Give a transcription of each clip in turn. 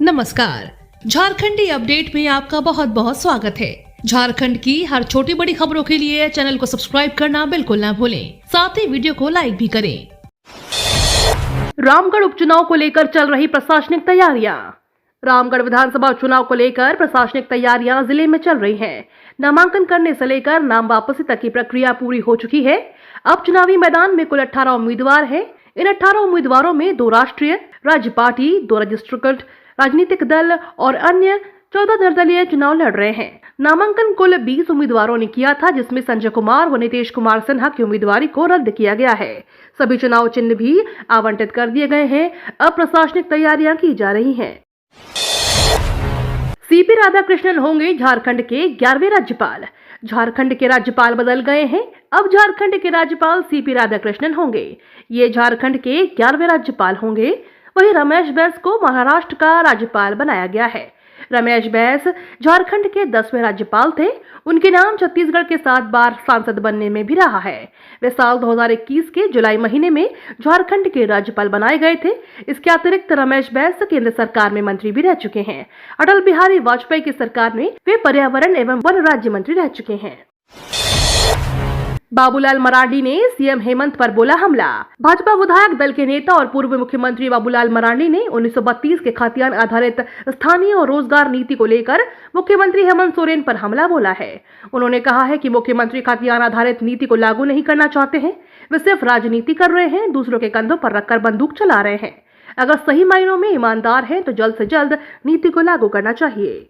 नमस्कार। झारखंडी अपडेट में आपका बहुत बहुत स्वागत है। झारखंड की हर छोटी बड़ी खबरों के लिए चैनल को सब्सक्राइब करना बिल्कुल ना भूलें, साथ ही वीडियो को लाइक भी करें। रामगढ़ उपचुनाव को लेकर चल रही प्रशासनिक तैयारियां। रामगढ़ विधानसभा चुनाव को लेकर प्रशासनिक तैयारियां जिले में चल रही हैं। नामांकन करने से लेकर नाम वापसी तक की प्रक्रिया पूरी हो चुकी है। अब चुनावी मैदान में कुल 18 उम्मीदवार हैं। इन 18 उम्मीदवारों में 2 राष्ट्रीय राज्य पार्टी, 2 रजिस्ट्रेड राजनीतिक दल और अन्य 14 निर्दलीय चुनाव लड़ रहे हैं। नामांकन कुल 20 उम्मीदवारों ने किया था, जिसमें संजय कुमार व नीतीश कुमार सिन्हा की उम्मीदवारी को रद्द किया गया है। सभी चुनाव चिन्ह भी आवंटित कर दिए गए हैं। अब प्रशासनिक तैयारियां की जा रही हैं। सीपी राधाकृष्णन होंगे झारखंड के 11वें राज्यपाल। झारखंड के राज्यपाल बदल गए हैं। अब झारखंड के राज्यपाल सीपी राधाकृष्णन होंगे। ये झारखंड के 11वें राज्यपाल होंगे। वहीं रमेश बैस को महाराष्ट्र का राज्यपाल बनाया गया है। रमेश बैस झारखंड के 10वें राज्यपाल थे। उनके नाम छत्तीसगढ़ के 7 बार सांसद बनने में भी रहा है। वे साल 2021 के जुलाई महीने में झारखंड के राज्यपाल बनाए गए थे। इसके अतिरिक्त रमेश बैस केंद्र सरकार में मंत्री भी रह चुके हैं। अटल बिहारी वाजपेयी की सरकार में वे पर्यावरण एवं वन राज्य मंत्री रह चुके हैं। बाबूलाल मरांडी ने सीएम हेमंत पर बोला हमला। भाजपा विधायक दल के नेता और पूर्व मुख्यमंत्री बाबूलाल मरांडी ने 1932 के खतियान आधारित स्थानीय और रोजगार नीति को लेकर मुख्यमंत्री हेमंत सोरेन पर हमला बोला है। उन्होंने कहा है कि मुख्यमंत्री खतियान आधारित नीति को लागू नहीं करना चाहते हैं। वे सिर्फ राजनीति कर रहे हैं, दूसरों के कंधों पर रखकर बंदूक चला रहे हैं। अगर सही मायनों में ईमानदार हैं तो जल्द से जल्द नीति को लागू करना चाहिए।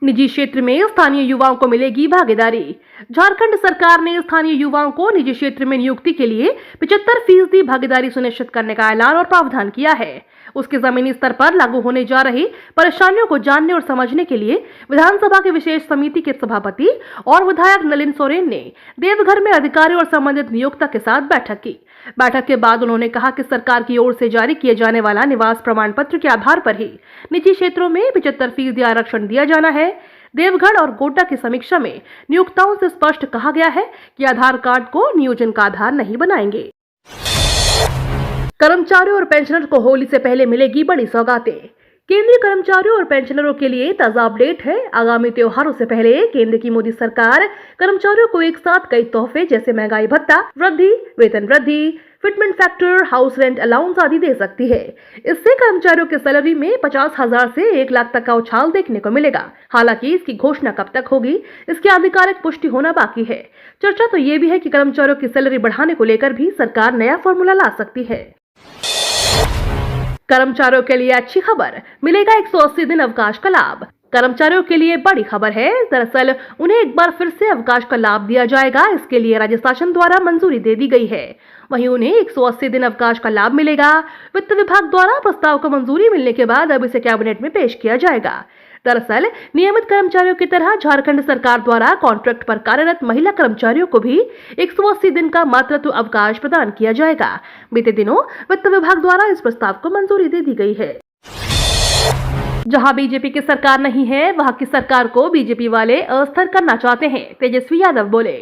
निजी क्षेत्र में स्थानीय युवाओं को मिलेगी भागीदारी। झारखंड सरकार ने स्थानीय युवाओं को निजी क्षेत्र में नियुक्ति के लिए 75% भागीदारी सुनिश्चित करने का ऐलान और प्रावधान किया है। उसके जमीनी स्तर पर लागू होने जा रही परेशानियों को जानने और समझने के लिए विधानसभा की विशेष समिति के सभापति और विधायक नलिन सोरेन ने देवघर में अधिकारियों और संबंधित नियोक्ता के साथ बैठक की। बैठक के बाद उन्होंने कहा कि सरकार की ओर से जारी किए जाने वाला निवास प्रमाण पत्र के आधार पर ही निजी क्षेत्रों में 75% आरक्षण दिया जाना है। देवगढ़ और गोड्डा की समीक्षा में नियोक्ताओं से स्पष्ट कहा गया है कि आधार कार्ड को नियोजन का आधार नहीं बनाएंगे। कर्मचारियों और पेंशनर को होली से पहले मिलेगी बड़ी सौगातें। केंद्रीय कर्मचारियों और पेंशनरों के लिए ताजा अपडेट है। आगामी त्योहारों से पहले केंद्र की मोदी सरकार कर्मचारियों को एक साथ कई तोहफे जैसे महंगाई भत्ता वृद्धि, वेतन वृद्धि, fitment factor, house rent allowance आदि दे सकती है। इससे कर्मचारियों के सैलरी में 50,000 से 1 लाख तक का उछाल देखने को मिलेगा। हालांकि इसकी घोषणा कब तक होगी, इसकी आधिकारिक पुष्टि होना बाकी है। चर्चा तो ये भी है कि कर्मचारियों की सैलरी बढ़ाने को लेकर भी सरकार नया फॉर्मूला ला सकती है। कर्मचारियों के लिए अच्छी खबर, मिलेगा 180 दिन अवकाश का लाभ। कर्मचारियों के लिए बड़ी खबर है। दरअसल उन्हें एक बार फिर से अवकाश का लाभ दिया जाएगा। इसके लिए राज्य शासन द्वारा मंजूरी दे दी गई है। वहीं उन्हें 180 दिन अवकाश का लाभ मिलेगा। वित्त विभाग द्वारा प्रस्ताव को मंजूरी मिलने के बाद अब इसे कैबिनेट में पेश किया जाएगा। दरअसल नियमित कर्मचारियों की तरह झारखंड सरकार द्वारा कॉन्ट्रैक्ट पर कार्यरत महिला कर्मचारियों को भी 180 दिन का मातृत्व अवकाश प्रदान किया जाएगा। बीते दिनों वित्त विभाग द्वारा इस प्रस्ताव को मंजूरी दे दी गई है। जहां बीजेपी की सरकार नहीं है, वहां की सरकार को बीजेपी वाले अस्थिर करना चाहते हैं, तेजस्वी यादव बोले।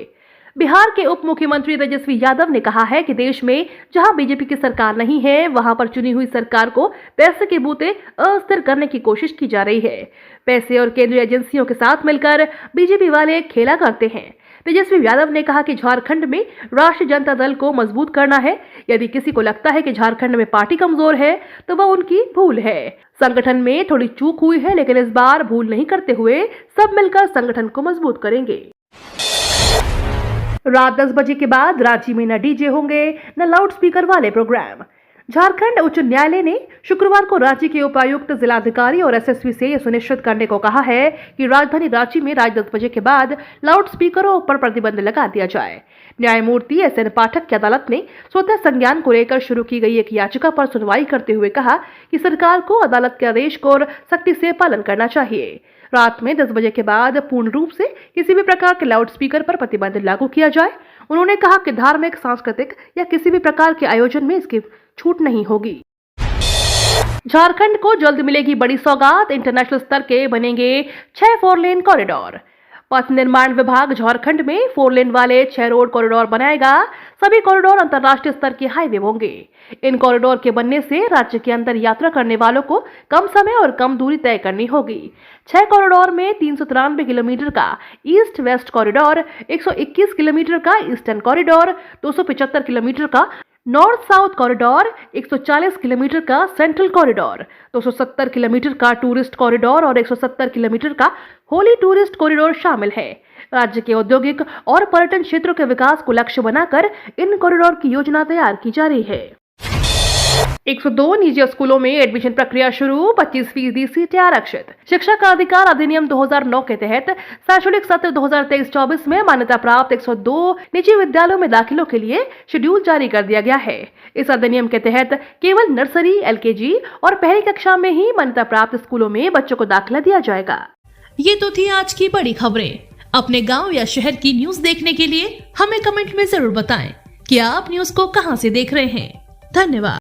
बिहार के उप मुख्यमंत्री तेजस्वी यादव ने कहा है कि देश में जहां बीजेपी की सरकार नहीं है, वहां पर चुनी हुई सरकार को पैसे के बूते अस्थिर करने की कोशिश की जा रही है। पैसे और केंद्रीय एजेंसियों के साथ मिलकर बीजेपी वाले खेला करते हैं। तेजस्वी यादव ने कहा कि झारखंड में राष्ट्रीय जनता दल को मजबूत करना है। यदि किसी को लगता है कि झारखंड में पार्टी कमजोर है तो वह उनकी भूल है। संगठन में थोड़ी चूक हुई है, लेकिन इस बार भूल नहीं करते हुए सब मिलकर संगठन को मजबूत करेंगे। रात 10 बजे के बाद रांची में न डीजे होंगे न लाउड स्पीकर वाले प्रोग्राम। झारखंड उच्च न्यायालय ने शुक्रवार को रांची के उपायुक्त, जिलाधिकारी और एसएसपी से यह सुनिश्चित करने को कहा है कि राजधानी रांची में रात 10 बजे के बाद लाउड स्पीकरों पर प्रतिबंध लगा दिया जाए। न्यायमूर्ति एसएन पाठक की अदालत ने स्वतः संज्ञान को लेकर शुरू की गई एक याचिका पर सुनवाई करते हुए कहा कि सरकार को अदालत के आदेश को सख्ती से पालन करना चाहिए। रात में 10 बजे के बाद पूर्ण रूप से किसी भी प्रकार के लाउड स्पीकर पर प्रतिबंध लागू किया जाए। उन्होंने कहा कि धार्मिक, सांस्कृतिक या किसी भी प्रकार के आयोजन में इसकी छूट नहीं होगी। झारखंड को जल्द मिलेगी बड़ी सौगात। इंटरनेशनल स्तर के बनेंगे 6 4 लेन कॉरिडोर। पथ निर्माण विभाग झारखंड में 4 लेन वाले 6 रोड कॉरिडोर बनाएगा। सभी कॉरिडोर अंतर्राष्ट्रीय स्तर के हाईवे होंगे। इन कॉरिडोर के बनने से राज्य के अंदर यात्रा करने वालों को कम समय और कम दूरी तय करनी होगी। 6 कॉरिडोर में 393 किलोमीटर का ईस्ट वेस्ट कॉरिडोर, 121 किलोमीटर का ईस्टर्न कॉरिडोर, 275 किलोमीटर का नॉर्थ साउथ कॉरिडोर, 140 किलोमीटर का सेंट्रल कॉरिडोर, 270 किलोमीटर का टूरिस्ट कॉरिडोर और 170 किलोमीटर का होली टूरिस्ट कॉरिडोर शामिल है। राज्य के औद्योगिक और पर्यटन क्षेत्रों के विकास को लक्ष्य बनाकर इन कॉरिडोर की योजना तैयार की जा रही है। 102 निजी स्कूलों में एडमिशन प्रक्रिया शुरू, 25% सीटें आरक्षित। शिक्षा का अधिकार अधिनियम 2009 के तहत शैक्षणिक सत्र 2023-24 में मान्यता प्राप्त 102 निजी विद्यालयों में दाखिलों के लिए शेड्यूल जारी कर दिया गया है। इस अधिनियम के तहत केवल नर्सरी, LKG और पहली कक्षा में ही मान्यता प्राप्त स्कूलों में बच्चों को दाखिला दिया जाएगा। ये तो थी आज की बड़ी खबरें। अपने गाँव या शहर की न्यूज देखने के लिए हमें कमेंट में जरूर बताएं कि आप न्यूज को कहां से देख रहे हैं। धन्यवाद।